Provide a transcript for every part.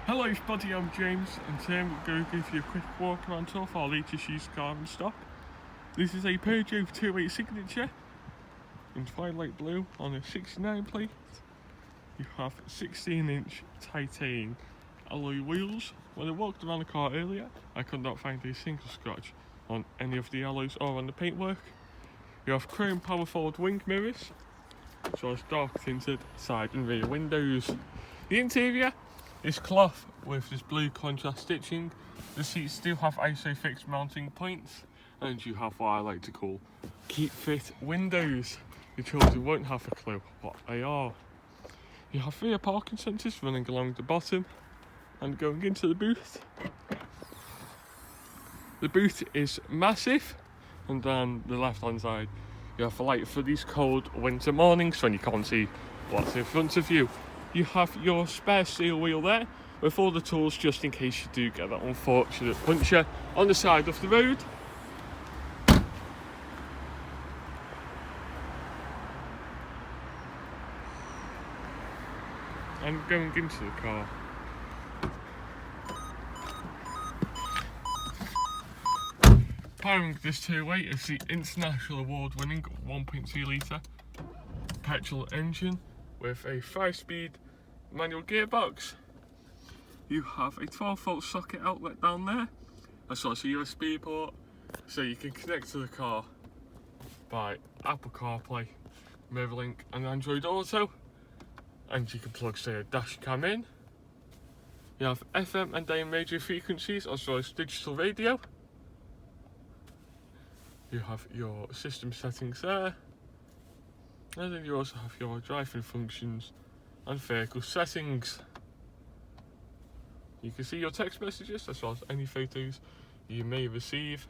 Hello everybody, I'm James, and today we're going to give you a quick walk around tour of our latest used car in stock. This is a Peugeot 2.8 Signature in Twilight blue on a 69 plate. You have 16-inch titanium alloy wheels. When I walked around the car earlier, I could not find a single scratch on any of the alloys or on the paintwork. You have chrome power forward wing mirrors, as well as dark tinted side and rear windows. The interior is cloth with this blue contrast stitching. The seats do have ISOFIX mounting points, and you have what I like to call keep fit windows. Your children won't have a clue what they are. You have rear parking sensors running along the bottom and going into the boot. The boot is massive, and then the left hand side you have a light for these cold winter mornings when you can't see what's in front of you. You have your spare steel wheel there with all the tools just in case you do get that unfortunate puncture on the side of the road. And going into the car. Powering this 2.8 is the international award-winning 1.2 litre petrol engine with a 5-speed manual gearbox. You have a 12-volt socket outlet down there, as well as a USB port, so you can connect to the car by Apple CarPlay, MirrorLink and Android Auto, and you can plug, say, a dash cam in. You have FM and AM radio frequencies, as well as digital radio. You have your system settings there, and then you also have your driving functions and vehicle settings. You can see your text messages as well as any photos you may receive.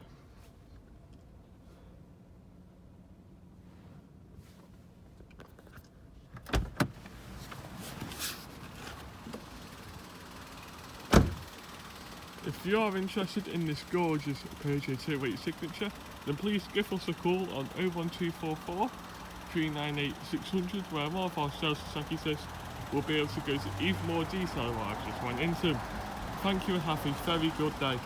If you are interested in this gorgeous Peugeot 2.8 Signature, then please give us a call on 01244 398 600, where one of our sales executives will be able to go into even more detail than what I've just went into. Thank you and have a very good day.